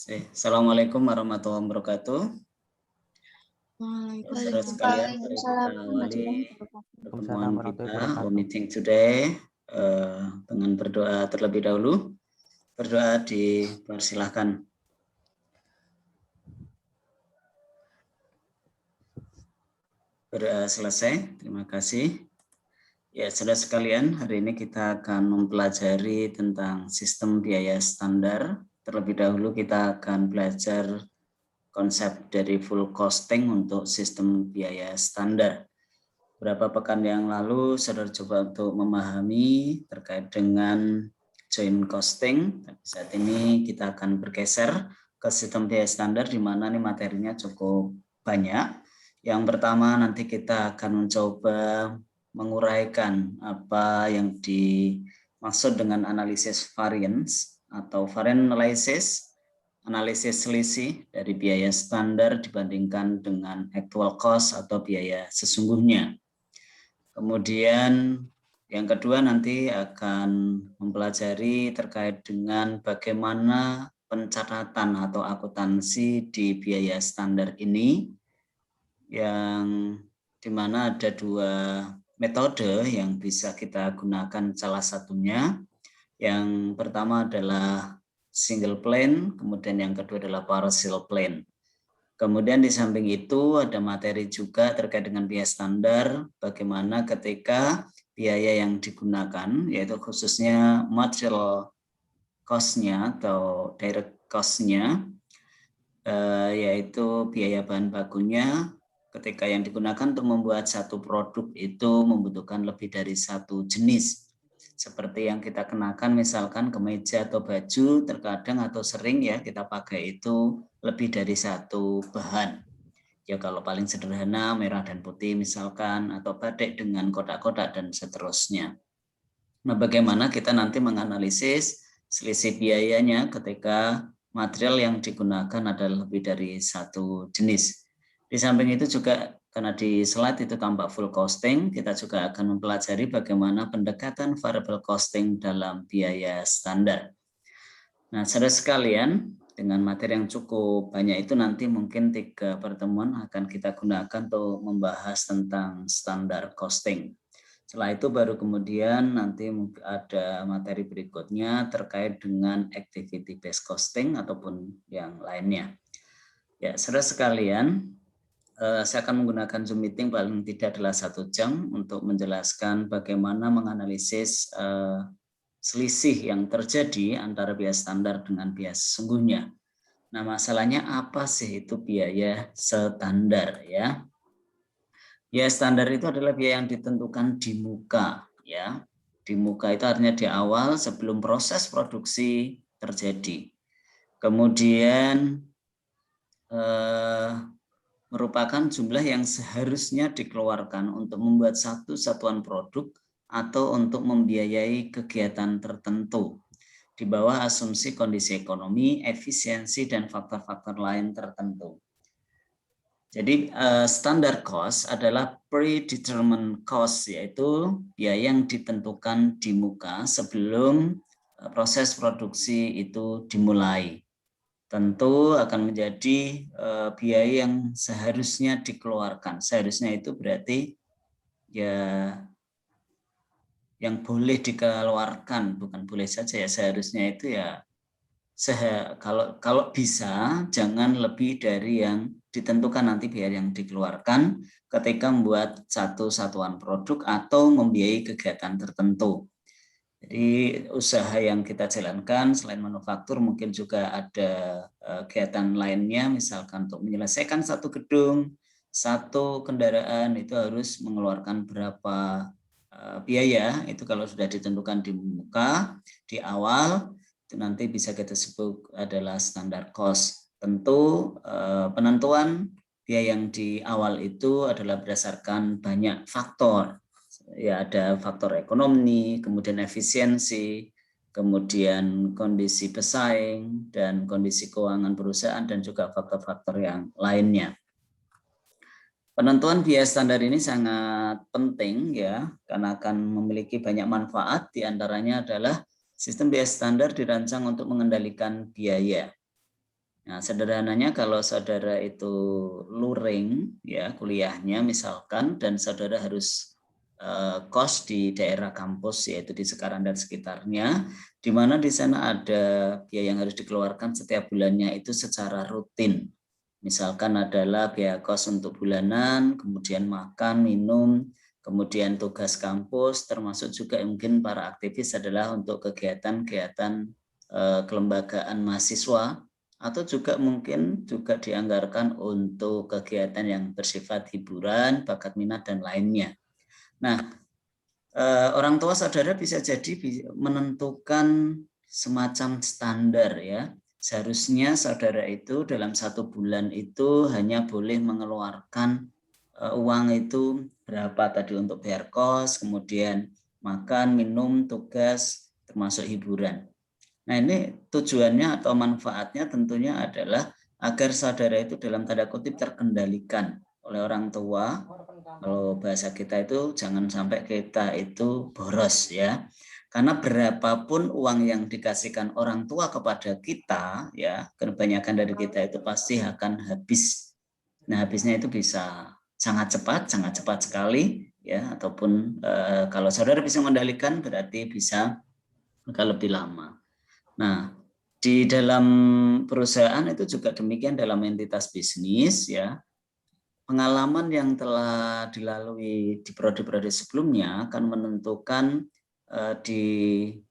Assalamualaikum warahmatullahi wabarakatuh. Saudara sekalian, mari kita awali pertemuan kita atau meeting today dengan berdoa terlebih dahulu. Berdoa dipersilahkan. Berdoa selesai, terima kasih. Ya, saudara sekalian, hari ini kita akan mempelajari tentang sistem biaya standar. Terlebih dahulu kita akan belajar konsep dari full costing untuk sistem biaya standar. Beberapa pekan yang lalu, saudara coba untuk memahami terkait dengan joint costing. Tapi saat ini kita akan bergeser ke sistem biaya standar, di mana nih materinya cukup banyak. Yang pertama, nanti kita akan mencoba menguraikan apa yang dimaksud dengan analisis variance atau variance analysis, analisis selisih dari biaya standar dibandingkan dengan actual cost atau biaya sesungguhnya. Kemudian yang kedua nanti akan mempelajari terkait dengan bagaimana pencatatan atau akuntansi di biaya standar ini, yang dimana ada dua metode yang bisa kita gunakan. Salah satunya yang pertama adalah single plane, kemudian yang kedua adalah partial plane. Kemudian di samping itu ada materi juga terkait dengan biaya standar, bagaimana ketika biaya yang digunakan, yaitu khususnya material cost-nya atau direct cost-nya, yaitu biaya bahan bakunya, ketika yang digunakan untuk membuat satu produk itu membutuhkan lebih dari satu jenis. Seperti yang kita kenakan misalkan kemeja atau baju, terkadang atau sering ya kita pakai itu lebih dari satu bahan. Ya kalau paling sederhana merah dan putih misalkan, atau batik dengan kotak-kotak dan seterusnya. Nah, bagaimana kita nanti menganalisis selisih biayanya ketika material yang digunakan adalah lebih dari satu jenis. Di samping itu juga karena di slide itu tampak full costing, kita juga akan mempelajari bagaimana pendekatan variable costing dalam biaya standar. Nah, saudara sekalian, dengan materi yang cukup banyak itu nanti mungkin 3 pertemuan akan kita gunakan untuk membahas tentang standar costing. Setelah itu baru kemudian nanti ada materi berikutnya terkait dengan activity based costing ataupun yang lainnya. Ya, saudara sekalian, saya akan menggunakan Zoom meeting paling tidak adalah 1 jam untuk menjelaskan bagaimana menganalisis selisih yang terjadi antara biaya standar dengan biaya sesungguhnya. Nah, masalahnya apa sih itu biaya standar ya? Biaya standar itu adalah biaya yang ditentukan di muka ya. Di muka itu artinya di awal sebelum proses produksi terjadi. Kemudian merupakan jumlah yang seharusnya dikeluarkan untuk membuat satu satuan produk atau untuk membiayai kegiatan tertentu di bawah asumsi kondisi ekonomi, efisiensi, dan faktor-faktor lain tertentu. Jadi standard cost adalah predetermined cost, yaitu biaya yang ditentukan di muka sebelum proses produksi itu dimulai. Tentu akan menjadi biaya yang seharusnya dikeluarkan. Seharusnya itu berarti ya yang boleh dikeluarkan, bukan boleh saja ya, seharusnya itu ya kalau bisa jangan lebih dari yang ditentukan nanti biaya yang dikeluarkan ketika membuat satu satuan produk atau membiayai kegiatan tertentu. Jadi usaha yang kita jalankan selain manufaktur mungkin juga ada kegiatan lainnya, misalkan untuk menyelesaikan satu gedung, satu kendaraan itu harus mengeluarkan berapa biaya. Itu kalau sudah ditentukan di muka di awal itu nanti bisa kita sebut adalah standar cost. Tentu penentuan biaya yang di awal itu adalah berdasarkan banyak faktor. Ya, ada faktor ekonomi, kemudian efisiensi, kemudian kondisi pesaing dan kondisi keuangan perusahaan, dan juga faktor-faktor yang lainnya. Penentuan biaya standar ini sangat penting ya, karena akan memiliki banyak manfaat. Di antaranya adalah sistem biaya standar dirancang untuk mengendalikan biaya. Nah, sederhananya kalau saudara itu luring ya kuliahnya misalkan dan saudara harus kos di daerah kampus yaitu di Cikarang dan sekitarnya, di mana di sana ada biaya yang harus dikeluarkan setiap bulannya itu secara rutin. Misalkan adalah biaya kos untuk bulanan, kemudian makan, minum, kemudian tugas kampus, termasuk juga mungkin para aktivis adalah untuk kegiatan-kegiatan kelembagaan mahasiswa, atau juga mungkin juga dianggarkan untuk kegiatan yang bersifat hiburan, bakat minat, dan lainnya. Nah, orang tua saudara bisa jadi menentukan semacam standar ya. Seharusnya saudara itu dalam 1 bulan itu hanya boleh mengeluarkan uang itu berapa tadi untuk bayar kos, kemudian makan, minum, tugas, termasuk hiburan. Nah, ini tujuannya atau manfaatnya tentunya adalah agar saudara itu dalam tanda kutip terkendalikan oleh orang tua. Kalau bahasa kita itu jangan sampai kita itu boros ya. Karena berapapun uang yang dikasihkan orang tua kepada kita ya, kebanyakan dari kita itu pasti akan habis. Nah, habisnya itu bisa sangat cepat sekali ya, ataupun kalau saudara bisa mengendalikan berarti bisa agak lebih lama. Nah, di dalam perusahaan itu juga demikian dalam entitas bisnis ya. Pengalaman yang telah dilalui di periode-periode sebelumnya akan menentukan di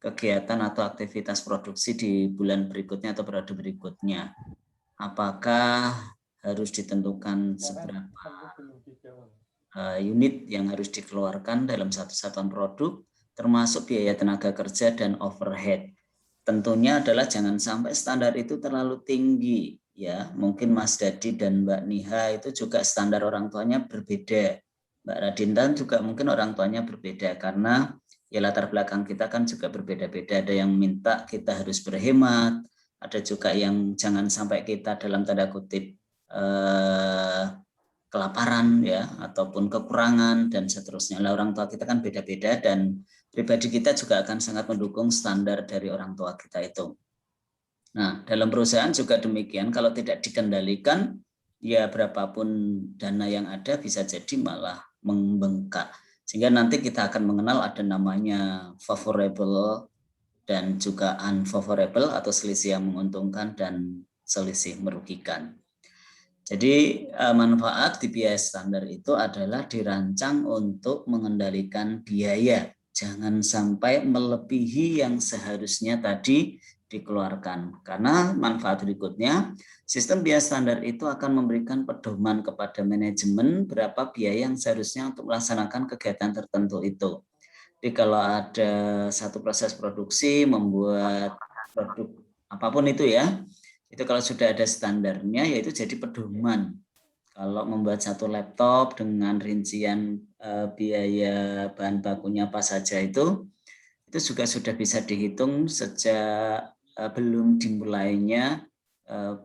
kegiatan atau aktivitas produksi di bulan berikutnya atau periode berikutnya. Apakah harus ditentukan seberapa unit yang harus dikeluarkan dalam satu satuan produk, termasuk biaya tenaga kerja dan overhead. Tentunya adalah jangan sampai standar itu terlalu tinggi ya. Mungkin Mas Dadi dan Mbak Niha itu juga standar orang tuanya berbeda. Mbak Radintan juga mungkin orang tuanya berbeda karena ya latar belakang kita kan juga berbeda-beda. Ada yang minta kita harus berhemat, ada juga yang jangan sampai kita dalam tanda kutip kelaparan ya ataupun kekurangan dan seterusnya. Lah orang tua kita kan beda-beda dan pribadi kita juga akan sangat mendukung standar dari orang tua kita itu. Nah, dalam perusahaan juga demikian, kalau tidak dikendalikan ya berapapun dana yang ada bisa jadi malah membengkak. Sehingga nanti kita akan mengenal ada namanya favorable dan juga unfavorable atau selisih yang menguntungkan dan selisih merugikan. Jadi manfaat di biaya standar itu adalah dirancang untuk mengendalikan biaya. Jangan sampai melebihi yang seharusnya tadi dikeluarkan. Karena manfaat berikutnya, sistem biaya standar itu akan memberikan pedoman kepada manajemen berapa biaya yang seharusnya untuk melaksanakan kegiatan tertentu itu. Jadi kalau ada satu proses produksi membuat produk apapun itu ya, itu kalau sudah ada standarnya yaitu jadi pedoman. Kalau membuat satu laptop dengan rincian biaya bahan bakunya apa saja itu juga sudah bisa dihitung sejak belum dimulainya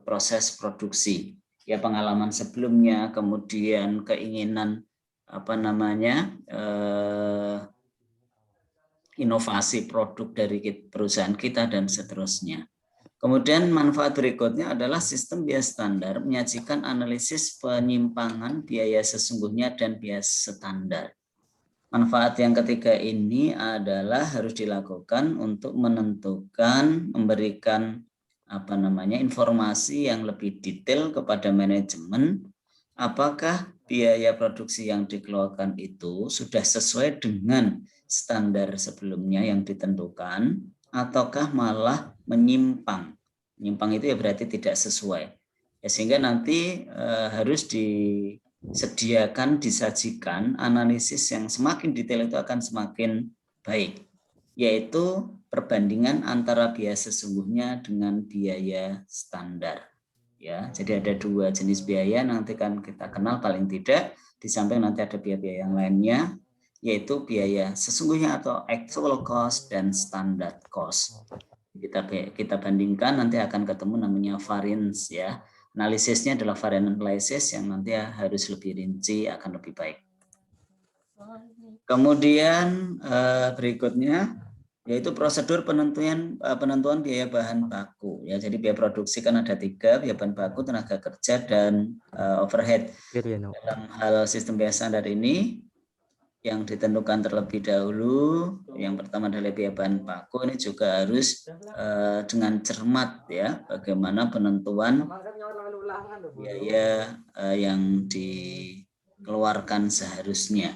proses produksi. Ya pengalaman sebelumnya, kemudian keinginan inovasi produk dari perusahaan kita dan seterusnya. Kemudian manfaat berikutnya adalah sistem biaya standar menyajikan analisis penyimpangan biaya sesungguhnya dan biaya standar. Manfaat yang ketiga ini adalah harus dilakukan untuk menentukan, memberikan informasi yang lebih detail kepada manajemen apakah biaya produksi yang dikeluarkan itu sudah sesuai dengan standar sebelumnya yang ditentukan ataukah malah menyimpang. Menyimpang itu ya berarti tidak sesuai. Ya, sehingga nanti harus disediakan, disajikan analisis yang semakin detail itu akan semakin baik, yaitu perbandingan antara biaya sesungguhnya dengan biaya standar. Ya, jadi ada 2 jenis biaya nanti kan kita kenal paling tidak, di samping nanti ada biaya-biaya yang lainnya, yaitu biaya sesungguhnya atau actual cost dan standard cost. Kita bandingkan nanti akan ketemu namanya variance ya. Analisisnya adalah variance analysis yang nanti harus lebih rinci, akan lebih baik. Kemudian berikutnya yaitu prosedur penentuan biaya bahan baku. Ya, jadi biaya produksi kan ada 3, biaya bahan baku, tenaga kerja, dan overhead. Dalam hal sistem biaya standar ini, yang ditentukan terlebih dahulu, yang pertama adalah biaya bahan baku. Ini juga harus dengan cermat ya, bagaimana penentuan biaya yang dikeluarkan seharusnya.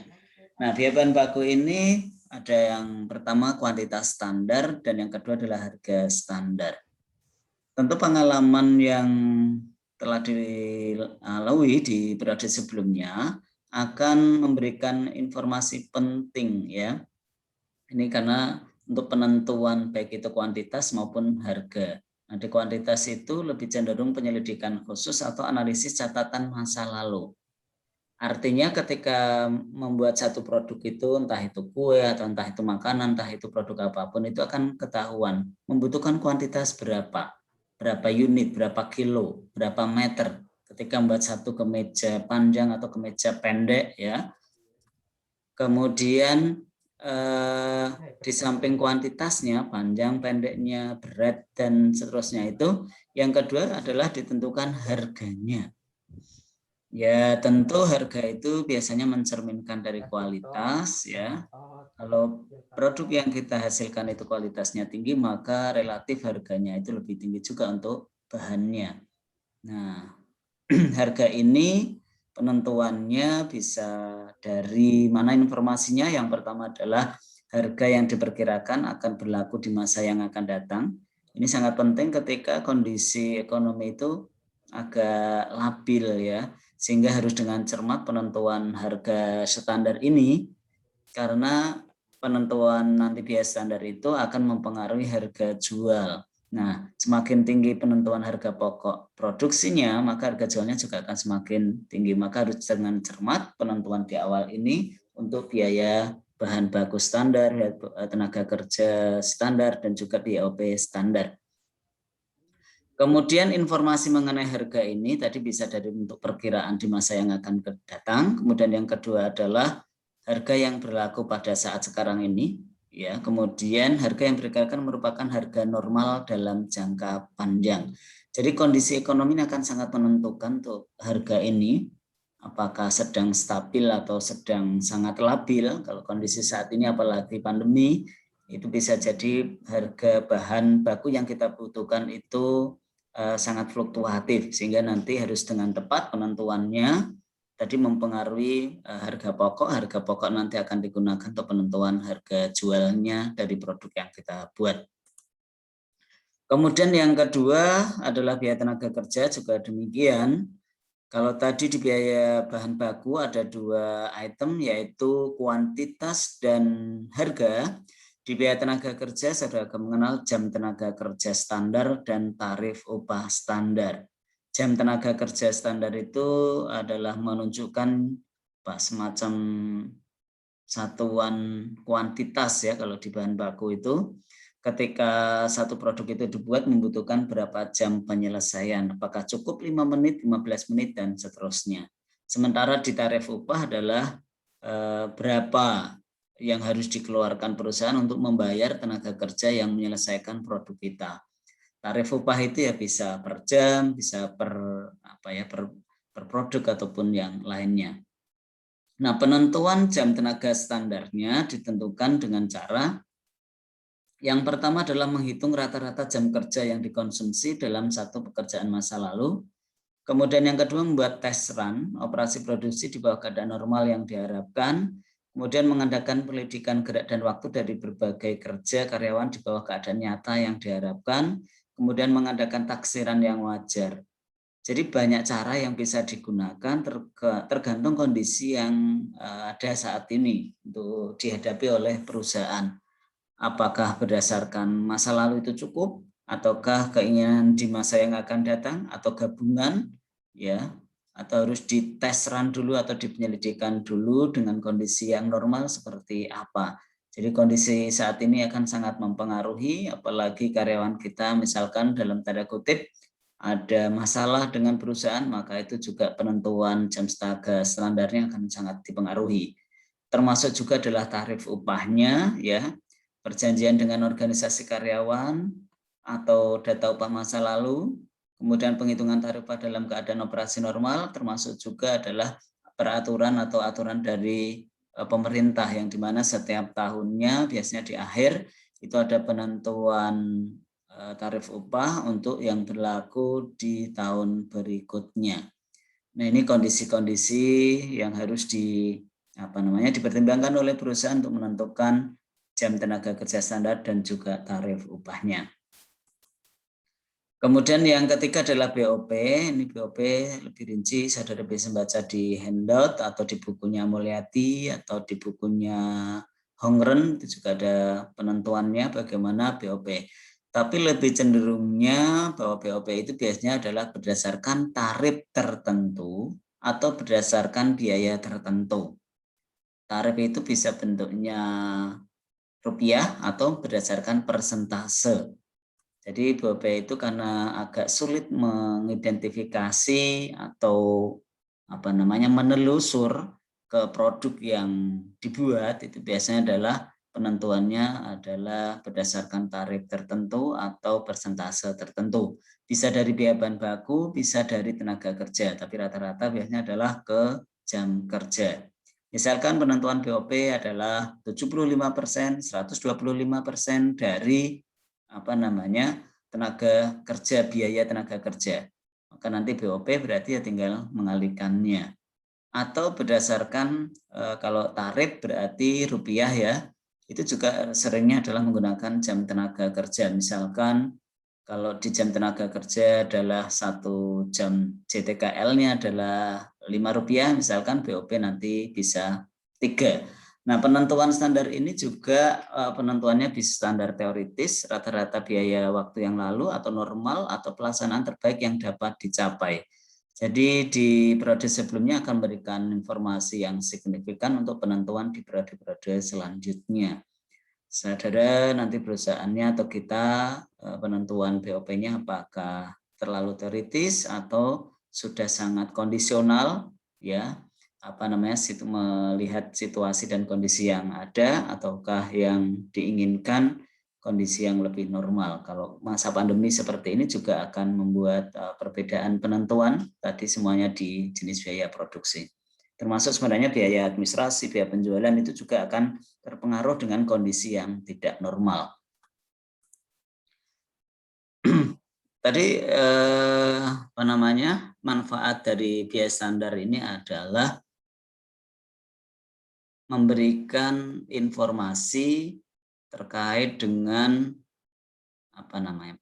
Nah, biaya bahan baku ini ada yang pertama kuantitas standar dan yang kedua adalah harga standar. Tentu pengalaman yang telah dilalui di periode sebelumnya akan memberikan informasi penting ya. Ini karena untuk penentuan baik itu kuantitas maupun harga. Nah, di kuantitas itu lebih cenderung penyelidikan khusus atau analisis catatan masa lalu. Artinya ketika membuat satu produk itu, entah itu kue atau entah itu makanan, entah itu produk apapun, itu akan ketahuan membutuhkan kuantitas berapa unit, berapa kilo, berapa meter. Ketika membuat satu kemeja panjang atau kemeja pendek ya. Kemudian di samping kuantitasnya, panjang, pendeknya, berat, dan seterusnya itu, yang kedua adalah ditentukan harganya. Ya, tentu harga itu biasanya mencerminkan dari kualitas ya. Kalau produk yang kita hasilkan itu kualitasnya tinggi, maka relatif harganya itu lebih tinggi juga untuk bahannya. Nah, harga ini penentuannya bisa dari mana informasinya? Yang pertama adalah harga yang diperkirakan akan berlaku di masa yang akan datang. Ini sangat penting ketika kondisi ekonomi itu agak labil ya, sehingga harus dengan cermat penentuan harga standar ini, karena penentuan nanti biaya standar itu akan mempengaruhi harga jual. Nah, semakin tinggi penentuan harga pokok produksinya, maka harga jualnya juga akan semakin tinggi. Maka harus dengan cermat penentuan di awal ini untuk biaya bahan baku standar, tenaga kerja standar, dan juga BOP standar. Kemudian informasi mengenai harga ini tadi bisa dari bentuk perkiraan di masa yang akan datang. Kemudian yang kedua adalah harga yang berlaku pada saat sekarang ini. Ya, kemudian harga yang diperkirakan merupakan harga normal dalam jangka panjang. Jadi kondisi ekonomi ini akan sangat menentukan untuk harga ini, apakah sedang stabil atau sedang sangat labil. Kalau kondisi saat ini apalagi pandemi, itu bisa jadi harga bahan baku yang kita butuhkan itu sangat fluktuatif, sehingga nanti harus dengan tepat penentuannya tadi mempengaruhi harga pokok nanti akan digunakan untuk penentuan harga jualnya dari produk yang kita buat. Kemudian yang kedua adalah biaya tenaga kerja, juga demikian. Kalau tadi di biaya bahan baku ada 2 item, yaitu kuantitas dan harga. Di biaya tenaga kerja, saudara akan mengenal jam tenaga kerja standar dan tarif upah standar. Jam tenaga kerja standar itu adalah menunjukkan semacam satuan kuantitas ya, kalau di bahan baku itu. Ketika satu produk itu dibuat membutuhkan berapa jam penyelesaian, apakah cukup 5 menit, 15 menit, dan seterusnya. Sementara di tarif upah adalah berapa yang harus dikeluarkan perusahaan untuk membayar tenaga kerja yang menyelesaikan produk kita. Tarif upah itu ya bisa per jam, bisa per produk ataupun yang lainnya. Nah, penentuan jam tenaga standarnya ditentukan dengan cara yang pertama adalah menghitung rata-rata jam kerja yang dikonsumsi dalam satu pekerjaan masa lalu. Kemudian yang kedua membuat test run, operasi produksi di bawah keadaan normal yang diharapkan. Kemudian mengadakan penyelidikan gerak dan waktu dari berbagai kerja karyawan di bawah keadaan nyata yang diharapkan. Kemudian mengadakan taksiran yang wajar. Jadi banyak cara yang bisa digunakan tergantung kondisi yang ada saat ini untuk dihadapi oleh perusahaan. Apakah berdasarkan masa lalu itu cukup, ataukah keinginan di masa yang akan datang, atau gabungan, ya, atau harus dites run dulu atau dipenyelidikan dulu dengan kondisi yang normal seperti apa. Jadi kondisi saat ini akan sangat mempengaruhi, apalagi karyawan kita misalkan dalam tanda kutip ada masalah dengan perusahaan, maka itu juga penentuan jam tenaga standarnya akan sangat dipengaruhi. Termasuk juga adalah tarif upahnya, ya. perjanjian dengan organisasi karyawan atau data upah masa lalu, kemudian penghitungan tarif upah dalam keadaan operasi normal, termasuk juga adalah peraturan atau aturan dari pemerintah yang dimana setiap tahunnya biasanya di akhir itu ada penentuan tarif upah untuk yang berlaku di tahun berikutnya. Nah, ini kondisi-kondisi yang harus dipertimbangkan oleh perusahaan untuk menentukan jam tenaga kerja standar dan juga tarif upahnya. Kemudian yang ketiga adalah BOP. Ini BOP lebih rinci, saudara bisa baca di handout atau di bukunya Mulyati atau di bukunya Hongren, itu juga ada penentuannya bagaimana BOP. Tapi lebih cenderungnya bahwa BOP itu biasanya adalah berdasarkan tarif tertentu atau berdasarkan biaya tertentu. Tarif itu bisa bentuknya rupiah atau berdasarkan persentase. Jadi BOP itu karena agak sulit mengidentifikasi atau menelusur ke produk yang dibuat, itu biasanya adalah penentuannya adalah berdasarkan tarif tertentu atau persentase tertentu. Bisa dari biaya bahan baku, bisa dari tenaga kerja, tapi rata-rata biasanya adalah ke jam kerja. Misalkan penentuan BOP adalah 75%, 125% dari tenaga kerja, biaya tenaga kerja. Maka nanti BOP berarti ya tinggal mengalihkannya. Atau berdasarkan kalau tarif berarti rupiah ya, itu juga seringnya adalah menggunakan jam tenaga kerja. Misalkan kalau di jam tenaga kerja adalah 1 jam JTKL-nya adalah Rp5, misalkan BOP nanti bisa 3. Nah, penentuan standar ini juga penentuannya bisa standar teoritis, rata-rata biaya waktu yang lalu atau normal atau pelaksanaan terbaik yang dapat dicapai. Jadi di periode sebelumnya akan memberikan informasi yang signifikan untuk penentuan di periode-periode selanjutnya. Saudara nanti perusahaannya atau kita penentuan BOP-nya apakah terlalu teoritis atau sudah sangat kondisional ya, melihat situasi dan kondisi yang ada ataukah yang diinginkan kondisi yang lebih normal. Kalau masa pandemi seperti ini juga akan membuat perbedaan penentuan tadi semuanya di jenis biaya produksi. Termasuk sebenarnya biaya administrasi, biaya penjualan itu juga akan terpengaruh dengan kondisi yang tidak normal. Tadi manfaat dari biaya standar ini adalah memberikan informasi terkait dengan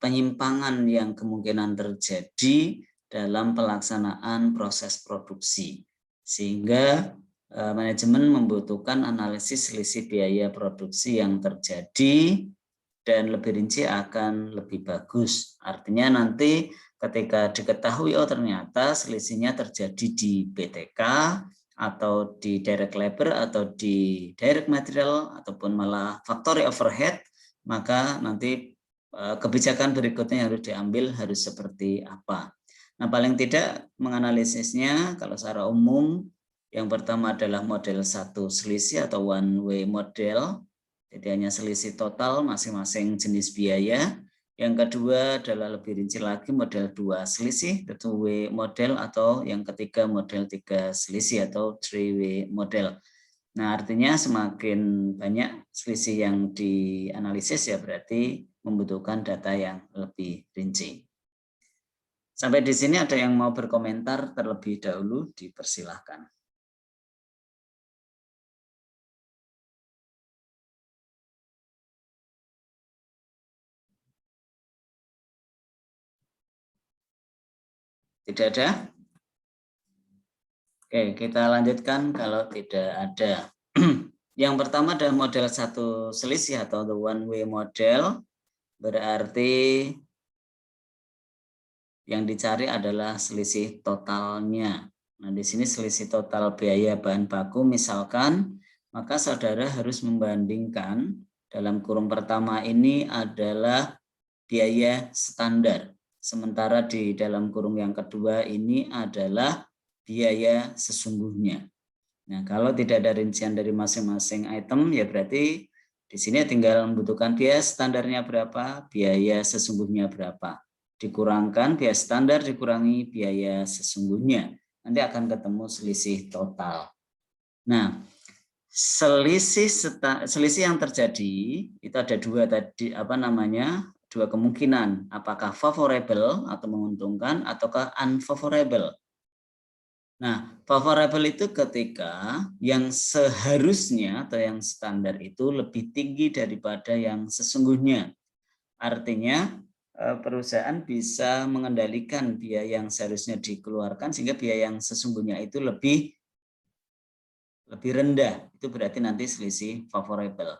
penyimpangan yang kemungkinan terjadi dalam pelaksanaan proses produksi, sehingga manajemen membutuhkan analisis selisih biaya produksi yang terjadi dan lebih rinci akan lebih bagus. Artinya nanti ketika diketahui ternyata selisihnya terjadi di BTK atau di direct labor atau di direct material ataupun malah factory overhead, maka nanti kebijakan berikutnya yang harus diambil harus seperti apa. Nah, paling tidak menganalisisnya kalau secara umum yang pertama adalah model 1 selisih atau one way model. Jadi hanya selisih total masing-masing jenis biaya. Yang kedua adalah lebih rinci lagi model 2 selisih, the two way model, atau yang ketiga model 3 selisih atau three way model. Nah, artinya semakin banyak selisih yang dianalisis ya berarti membutuhkan data yang lebih rinci. Sampai di sini ada yang mau berkomentar terlebih dahulu, dipersilahkan. Tidak ada? Oke, kita lanjutkan kalau tidak ada. Yang pertama adalah model 1 selisih atau the one way model. Berarti yang dicari adalah selisih totalnya. Nah, di sini selisih total biaya bahan baku misalkan, maka saudara harus membandingkan dalam kurung pertama ini adalah biaya standar. Sementara di dalam kurung yang kedua ini adalah biaya sesungguhnya. Nah, kalau tidak ada rincian dari masing-masing item, ya berarti Di sini tinggal membutuhkan biaya standarnya berapa, biaya sesungguhnya berapa. Dikurangkan biaya standar dikurangi biaya sesungguhnya. Nanti akan ketemu selisih total. Nah, selisih yang terjadi itu ada dua tadi, dua kemungkinan, apakah favorable atau menguntungkan ataukah unfavorable. Nah, favorable itu ketika yang seharusnya atau yang standar itu lebih tinggi daripada yang sesungguhnya. Artinya perusahaan bisa mengendalikan biaya yang seharusnya dikeluarkan sehingga biaya yang sesungguhnya itu lebih rendah. Itu berarti nanti selisih favorable.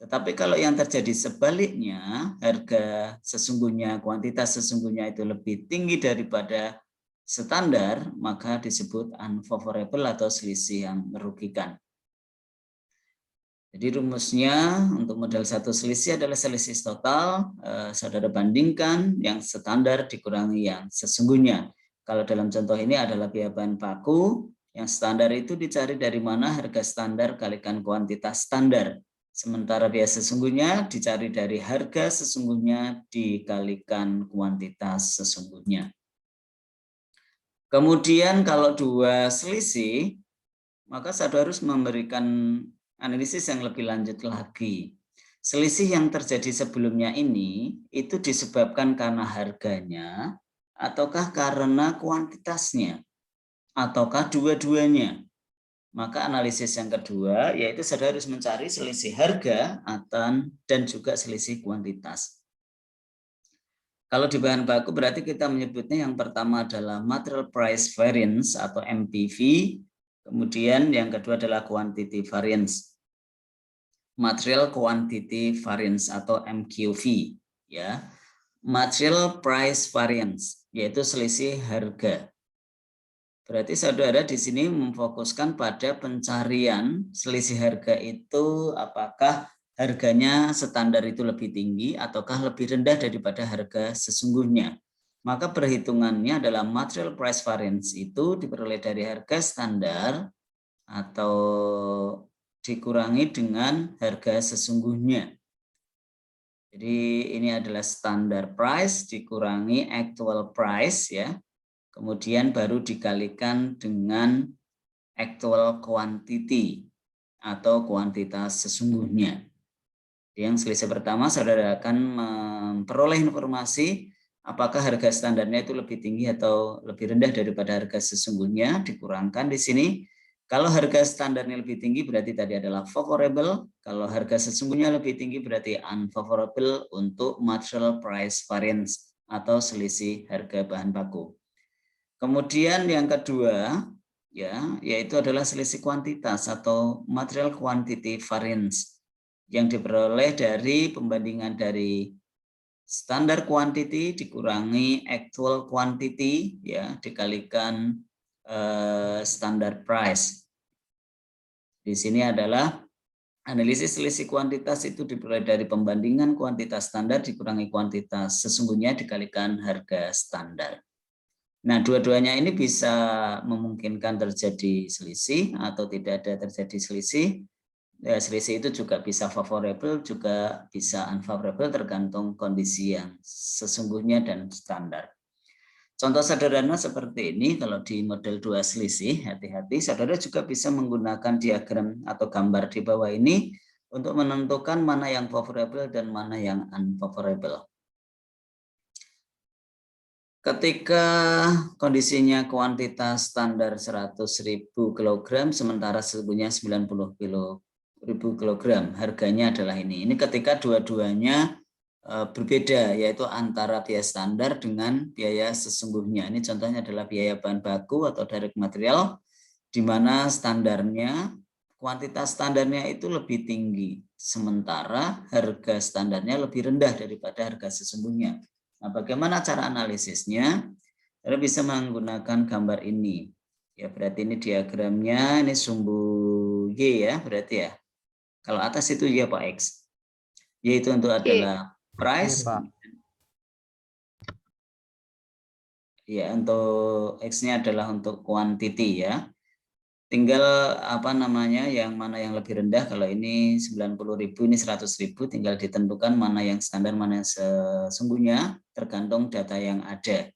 Tetapi kalau yang terjadi sebaliknya, harga sesungguhnya, kuantitas sesungguhnya itu lebih tinggi daripada standar, maka disebut unfavorable atau selisih yang merugikan. Jadi rumusnya untuk model satu selisih adalah selisih total, saudara bandingkan yang standar dikurangi yang sesungguhnya. Kalau dalam contoh ini adalah biaya bahan baku, yang standar itu dicari dari mana harga standar kalikan kuantitas standar. Sementara biaya sesungguhnya dicari dari harga sesungguhnya dikalikan kuantitas sesungguhnya. Kemudian kalau dua selisih, maka saudara harus memberikan analisis yang lebih lanjut lagi. Selisih yang terjadi sebelumnya ini itu disebabkan karena harganya, ataukah karena kuantitasnya, ataukah dua-duanya. Maka analisis yang kedua yaitu saudara harus mencari selisih harga dan juga selisih kuantitas. Kalau di bahan baku berarti kita menyebutnya yang pertama adalah material price variance atau MPV, kemudian yang kedua adalah quantity variance. Material quantity variance atau MQV, ya. Material price variance yaitu selisih harga. Berarti saudara di sini memfokuskan pada pencarian selisih harga itu apakah harganya standar itu lebih tinggi ataukah lebih rendah daripada harga sesungguhnya. Maka perhitungannya adalah material price variance itu diperoleh dari harga standar atau dikurangi dengan harga sesungguhnya. Jadi ini adalah standar price dikurangi actual price ya. Kemudian baru dikalikan dengan actual quantity atau kuantitas sesungguhnya. Yang selisih pertama saudara akan memperoleh informasi apakah harga standarnya itu lebih tinggi atau lebih rendah daripada harga sesungguhnya, dikurangkan di sini. Kalau harga standarnya lebih tinggi berarti tadi adalah favorable, kalau harga sesungguhnya lebih tinggi berarti unfavorable untuk material price variance atau selisih harga bahan baku. Kemudian yang kedua ya, yaitu adalah selisih kuantitas atau material quantity variance yang diperoleh dari pembandingan dari standar quantity dikurangi actual quantity ya dikalikan standar price. Di sini adalah analisis selisih kuantitas itu diperoleh dari pembandingan kuantitas standar dikurangi kuantitas sesungguhnya dikalikan harga standar. Nah, dua-duanya ini bisa memungkinkan terjadi selisih atau tidak ada terjadi selisih. Ya, selisih itu juga bisa favorable, juga bisa unfavorable tergantung kondisi yang sesungguhnya dan standar. Contoh sederhana seperti ini, kalau di model dua selisih, hati-hati, saudara juga bisa menggunakan diagram atau gambar di bawah ini untuk menentukan mana yang favorable dan mana yang unfavorable. Ketika kondisinya kuantitas standar 100.000 kg, sementara sesungguhnya 90.000 kg, harganya adalah ini. Ini ketika dua-duanya berbeda, yaitu antara biaya standar dengan biaya sesungguhnya. Ini contohnya adalah biaya bahan baku atau direct material, di mana standarnya, kuantitas standarnya itu lebih tinggi, sementara harga standarnya lebih rendah daripada harga sesungguhnya. Nah, bagaimana cara analisisnya? Kita bisa menggunakan gambar ini. Ya, berarti ini diagramnya, ini sumbu Y ya, berarti ya. Kalau atas itu Y apa X? Y itu untuk adalah price. Ya, untuk X-nya adalah untuk quantity ya. tinggal yang mana yang lebih rendah. Kalau ini 90.000, ini 100.000, tinggal ditentukan mana yang standar, mana yang sesungguhnya, tergantung data yang ada.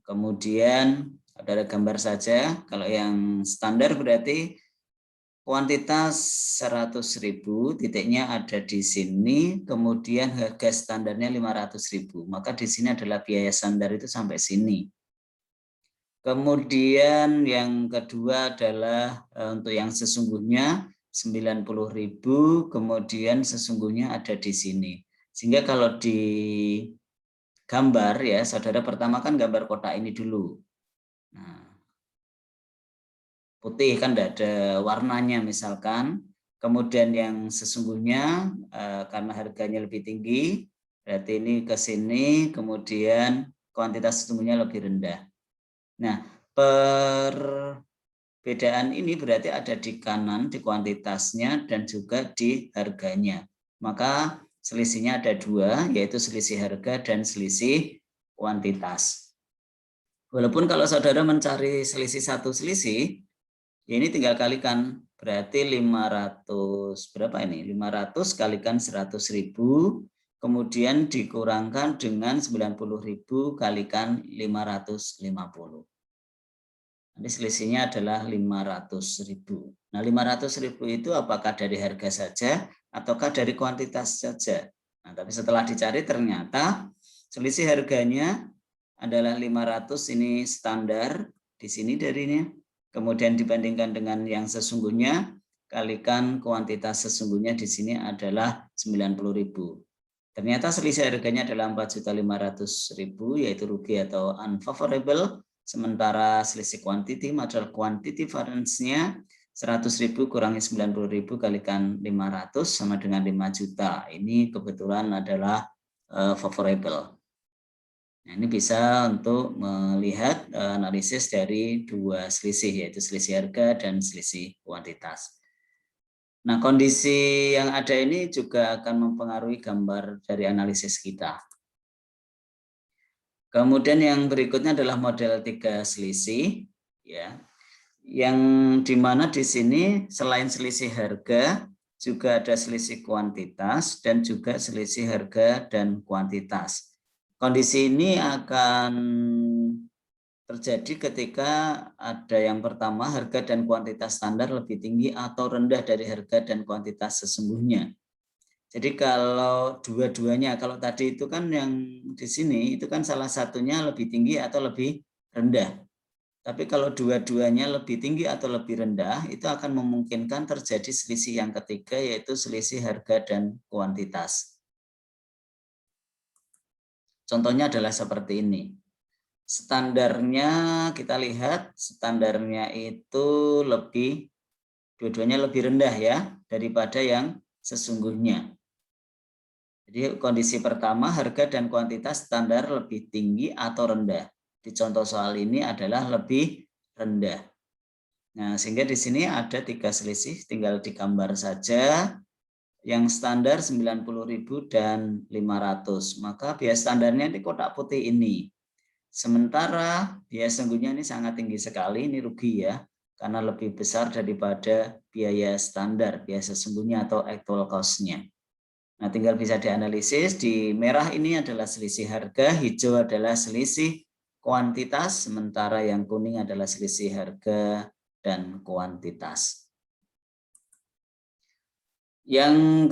Kemudian ada gambar saja. Kalau yang standar berarti kuantitas 100.000, titiknya ada di sini, kemudian harga standarnya 500.000. Maka di sini adalah biaya standar itu sampai sini. Kemudian yang kedua adalah untuk yang sesungguhnya 90.000, kemudian sesungguhnya ada di sini. Sehingga kalau di gambar ya, saudara pertama kan gambar kotak ini dulu. Nah, putih kan tidak ada warnanya misalkan. Kemudian yang sesungguhnya karena harganya lebih tinggi, berarti ini ke sini, kemudian kuantitas sesungguhnya lebih rendah. Nah, perbedaan ini berarti ada di kanan, di kuantitasnya dan juga di harganya. Maka selisihnya ada dua, yaitu selisih harga dan selisih kuantitas. Walaupun kalau saudara mencari selisih satu selisih, ya ini tinggal kalikan, berarti 500, berapa ini? 500 kalikan 100.000, kemudian dikurangkan dengan 90.000 kalikan 550. Nanti selisihnya adalah 500.000. Nah, 500.000 itu apakah dari harga saja ataukah dari kuantitas saja? Nah, tapi setelah dicari ternyata selisih harganya adalah 500, ini standar di sini darinya. Kemudian dibandingkan dengan yang sesungguhnya, kalikan kuantitas sesungguhnya di sini adalah 90.000. Ternyata selisih harganya adalah 4.500.000, yaitu rugi atau unfavorable. Sementara selisih quantity, material quantity variance-nya 100.000 kurangi 90.000 kalikan 500 sama dengan 5 juta. Ini kebetulan adalah favorable. Nah, ini bisa untuk melihat analisis dari dua selisih, yaitu selisih harga dan selisih kuantitas. Nah, kondisi yang ada ini juga akan mempengaruhi gambar dari analisis kita. Kemudian yang berikutnya adalah model 3 selisih, ya, yang dimana di sini selain selisih harga juga ada selisih kuantitas dan juga selisih harga dan kuantitas. Kondisi ini akan terjadi ketika ada yang pertama harga dan kuantitas standar lebih tinggi atau rendah dari harga dan kuantitas sesungguhnya. Jadi kalau dua-duanya, kalau tadi itu kan yang di sini itu kan salah satunya lebih tinggi atau lebih rendah. Tapi kalau dua-duanya lebih tinggi atau lebih rendah, itu akan memungkinkan terjadi selisih yang ketiga, yaitu selisih harga dan kuantitas. Contohnya adalah seperti ini. Standarnya kita lihat, standarnya itu dua-duanya lebih rendah ya daripada yang sesungguhnya. Jadi kondisi pertama harga dan kuantitas standar lebih tinggi atau rendah. Di contoh soal ini adalah lebih rendah. Nah, sehingga di sini ada 3 selisih, tinggal digambar saja. Yang standar 90.000 dan 500. Maka biaya standarnya di kotak putih ini. Sementara biaya sesungguhnya ini sangat tinggi sekali, ini rugi ya, karena lebih besar daripada biaya standar, biaya sesungguhnya atau actual cost-nya. Nah, tinggal bisa dianalisis, di merah ini adalah selisih harga, hijau adalah selisih kuantitas, sementara yang kuning adalah selisih harga dan kuantitas. Yang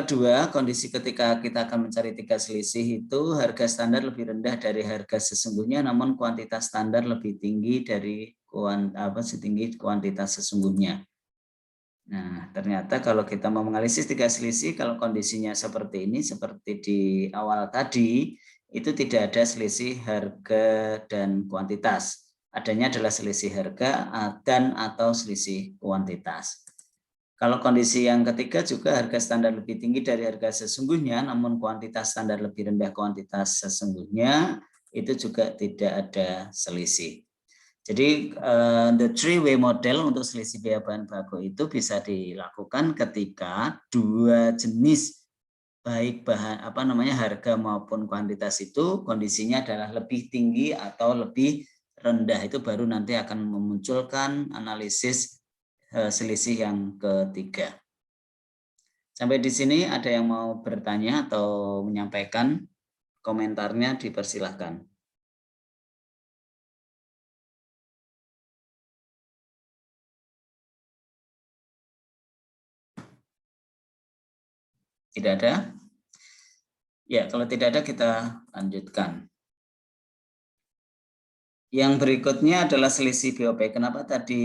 kedua, kondisi ketika kita akan mencari 3 selisih itu harga standar lebih rendah dari harga sesungguhnya, namun kuantitas standar lebih tinggi dari kuantitas sesungguhnya. Nah, ternyata kalau kita mau menganalisis 3 selisih, kalau kondisinya seperti ini, seperti di awal tadi, itu tidak ada selisih harga dan kuantitas. Adanya adalah selisih harga dan atau selisih kuantitas. Kalau kondisi yang ketiga juga harga standar lebih tinggi dari harga sesungguhnya, namun kuantitas standar lebih rendah kuantitas sesungguhnya, itu juga tidak ada selisih. Jadi the three-way model untuk selisih biaya bahan baku itu bisa dilakukan ketika dua jenis baik harga maupun kuantitas itu kondisinya adalah lebih tinggi atau lebih rendah, itu baru nanti akan memunculkan analisis selisih yang ketiga. Sampai di sini ada yang mau bertanya atau menyampaikan komentarnya, dipersilahkan. Tidak ada? Ya, kalau tidak ada kita lanjutkan. Yang berikutnya adalah selisih BOP. Kenapa tadi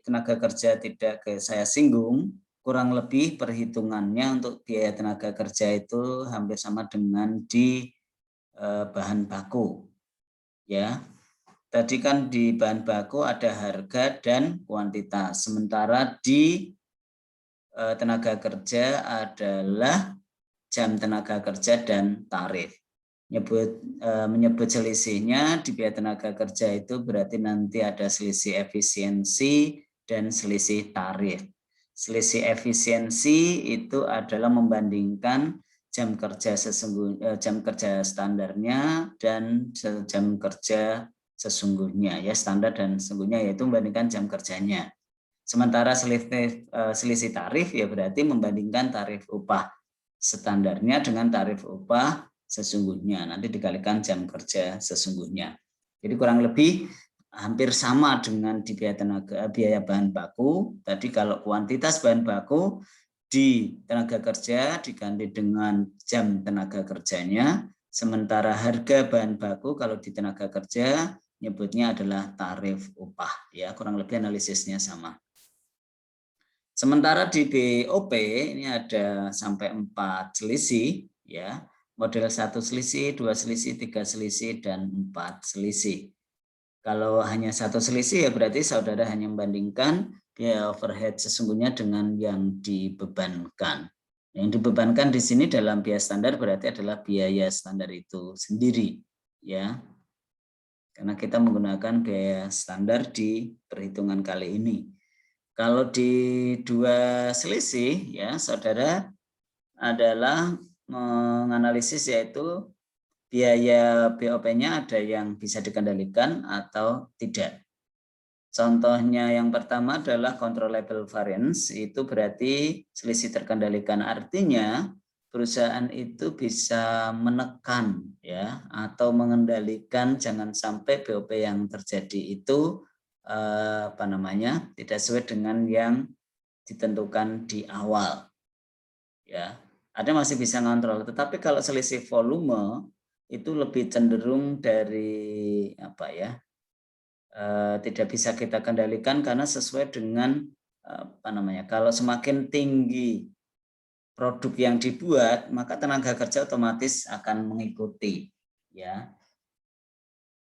tenaga kerja tidak saya singgung? Kurang lebih perhitungannya untuk biaya tenaga kerja itu hampir sama dengan di bahan baku. Ya, tadi kan di bahan baku ada harga dan kuantitas. Sementara di tenaga kerja adalah jam tenaga kerja dan tarif. Menyebut selisihnya di biaya tenaga kerja itu berarti nanti ada selisih efisiensi dan selisih tarif. Selisih efisiensi itu adalah membandingkan jam kerja jam kerja standarnya dan jam kerja sesungguhnya, ya standar dan sesungguhnya, yaitu membandingkan jam kerjanya. Sementara selisih tarif ya berarti membandingkan tarif upah standarnya dengan tarif upah sesungguhnya, nanti dikalikan jam kerja sesungguhnya. Jadi kurang lebih hampir sama dengan di biaya bahan baku. Tadi kalau kuantitas bahan baku di tenaga kerja diganti dengan jam tenaga kerjanya, sementara harga bahan baku kalau di tenaga kerja nyebutnya adalah tarif upah, ya kurang lebih analisisnya sama. Sementara di BOP ini ada sampai 4 selisih, ya, model 1 selisih, 2 selisih, 3 selisih, dan 4 selisih. Kalau hanya 1 selisih ya berarti saudara hanya membandingkan biaya overhead sesungguhnya dengan yang dibebankan. Yang dibebankan di sini dalam biaya standar berarti adalah biaya standar itu sendiri, ya. Karena kita menggunakan biaya standar di perhitungan kali ini. Kalau di 2 selisih, ya saudara adalah menganalisis yaitu biaya BOP-nya ada yang bisa dikendalikan atau tidak. Contohnya yang pertama adalah controllable variance, itu berarti selisih terkendalikan, artinya perusahaan itu bisa menekan ya atau mengendalikan jangan sampai BOP yang terjadi itu tidak sesuai dengan yang ditentukan di awal, ya. Ada masih bisa ngontrol, tetapi kalau selisih volume itu lebih cenderung dari tidak bisa kita kendalikan karena sesuai dengan kalau semakin tinggi produk yang dibuat maka tenaga kerja otomatis akan mengikuti, ya.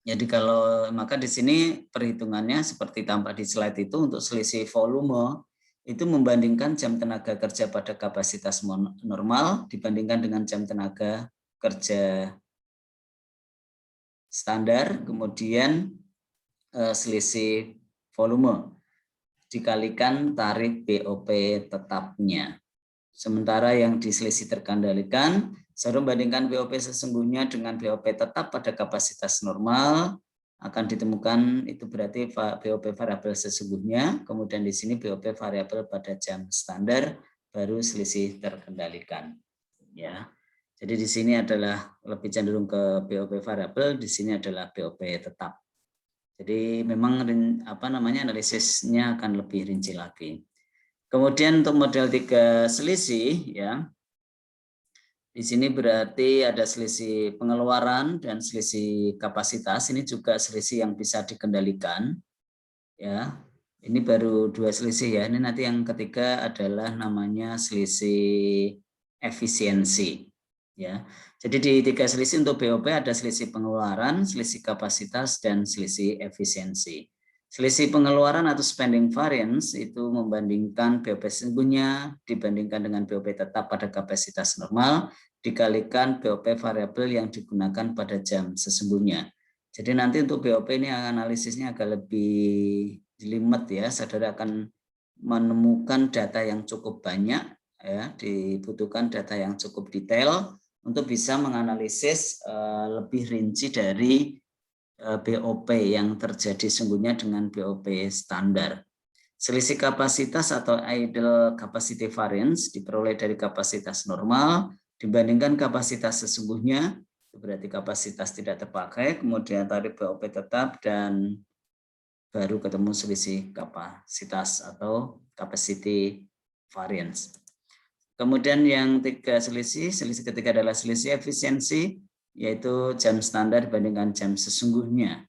Jadi maka di sini perhitungannya seperti tampak di slide itu, untuk selisih volume itu membandingkan jam tenaga kerja pada kapasitas normal dibandingkan dengan jam tenaga kerja standar, kemudian selisih volume dikalikan tarif BOP tetapnya. Sementara yang diselisih terkendalikan, saudara membandingkan BOP sesungguhnya dengan BOP tetap pada kapasitas normal, akan ditemukan itu berarti BOP variabel sesungguhnya, kemudian di sini BOP variabel pada jam standar, baru selisih terkendalikan. Ya, jadi di sini adalah lebih cenderung ke BOP variabel, di sini adalah BOP tetap. Jadi memang analisisnya akan lebih rinci lagi. Kemudian untuk model 3 selisih, ya, di sini berarti ada selisih pengeluaran dan selisih kapasitas. Ini juga selisih yang bisa dikendalikan, ya. Ini baru 2 selisih, ya. Ini nanti yang ketiga adalah namanya selisih efisiensi, ya. Jadi di 3 selisih untuk BOP ada selisih pengeluaran, selisih kapasitas, dan selisih efisiensi. Selisih pengeluaran atau spending variance itu membandingkan BOP sesungguhnya dibandingkan dengan BOP tetap pada kapasitas normal dikalikan BOP variabel yang digunakan pada jam sesungguhnya. Jadi nanti untuk BOP ini analisisnya agak lebih jelimet, ya. Saudara akan menemukan data yang cukup banyak, ya, dibutuhkan data yang cukup detail untuk bisa menganalisis lebih rinci dari BOP yang terjadi sungguhnya dengan BOP standar. Selisih kapasitas atau idle capacity variance diperoleh dari kapasitas normal dibandingkan kapasitas sesungguhnya, berarti kapasitas tidak terpakai, kemudian tarif BOP tetap, dan baru ketemu selisih kapasitas atau capacity variance. Kemudian yang tiga selisih ketiga adalah selisih efisiensi, yaitu jam standar dibandingkan jam sesungguhnya.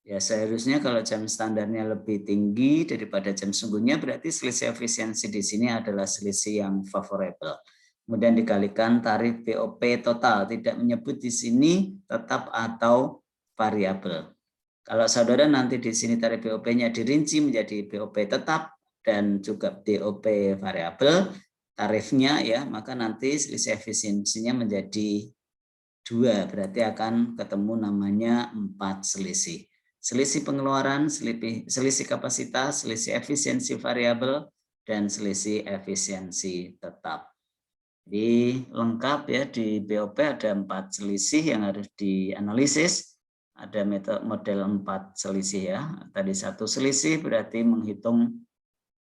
Ya, seharusnya kalau jam standarnya lebih tinggi daripada jam sesungguhnya, berarti selisih efisiensi di sini adalah selisih yang favorable. Kemudian dikalikan tarif BOP total, tidak menyebut di sini tetap atau variabel. Kalau saudara nanti di sini tarif BOP-nya dirinci menjadi BOP tetap dan juga BOP variabel tarifnya, ya, maka nanti selisih efisiensinya menjadi 2, berarti akan ketemu namanya 4 selisih. Selisih pengeluaran, selisih kapasitas, selisih efisiensi variabel, dan selisih efisiensi tetap. Jadi lengkap ya, di BOP ada 4 selisih yang harus dianalisis. Ada model 4 selisih ya. Tadi 1 selisih berarti menghitung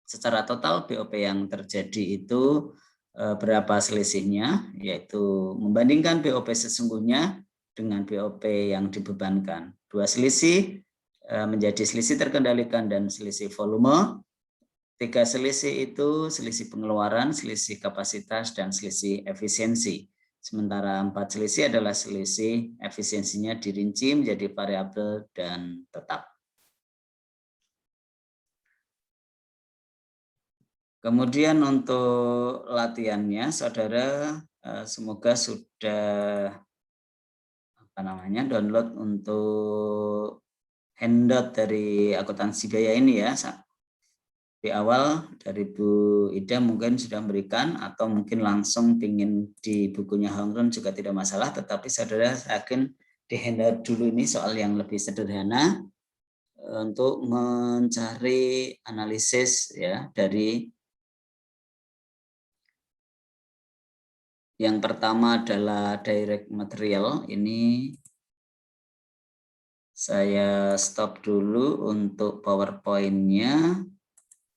secara total BOP yang terjadi itu berapa selisihnya, yaitu membandingkan BOP sesungguhnya dengan BOP yang dibebankan. 2 selisih menjadi selisih terkendalikan dan selisih volume. 3 selisih itu selisih pengeluaran, selisih kapasitas, dan selisih efisiensi. Sementara 4 selisih adalah selisih efisiensinya dirinci menjadi variabel dan tetap. Kemudian untuk latihannya, saudara semoga sudah download untuk handout dari akuntansi biaya ini ya. Di awal dari Bu Ida mungkin sudah memberikan, atau mungkin langsung pingin di bukunya Hongron juga tidak masalah, tetapi saudara yakin di handout dulu ini soal yang lebih sederhana untuk mencari analisis ya dari yang pertama adalah direct material. Ini saya stop dulu untuk PowerPoint-nya.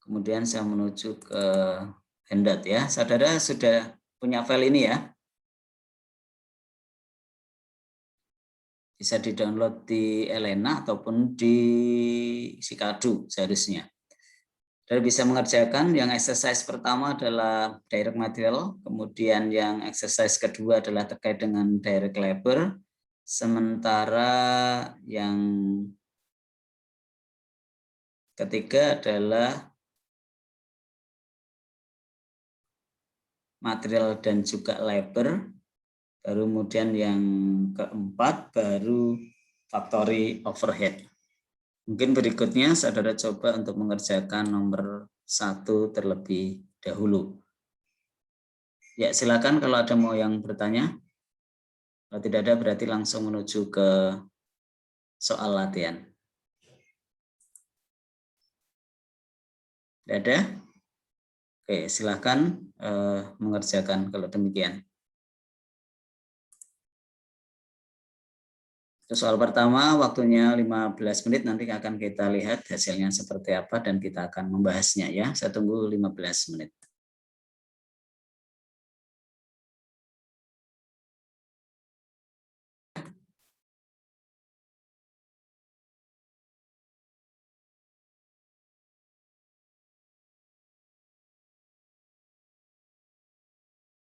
Kemudian saya menuju ke handout ya. Saudara sudah punya file ini ya. Bisa di-download di Elena ataupun di Sikadu seharusnya. Dan bisa mengerjakan yang exercise pertama adalah direct material, kemudian yang exercise kedua adalah terkait dengan direct labor, sementara yang ketiga adalah material dan juga labor, baru kemudian yang keempat baru factory overhead. Mungkin berikutnya saudara coba untuk mengerjakan nomor 1 terlebih dahulu. Ya, silakan kalau ada mau yang bertanya. Kalau tidak ada berarti langsung menuju ke soal latihan. Tidak ada? Oke, silakan mengerjakan kalau demikian. Soal pertama waktunya 15 menit, nanti akan kita lihat hasilnya seperti apa dan kita akan membahasnya ya. Saya tunggu 15 menit.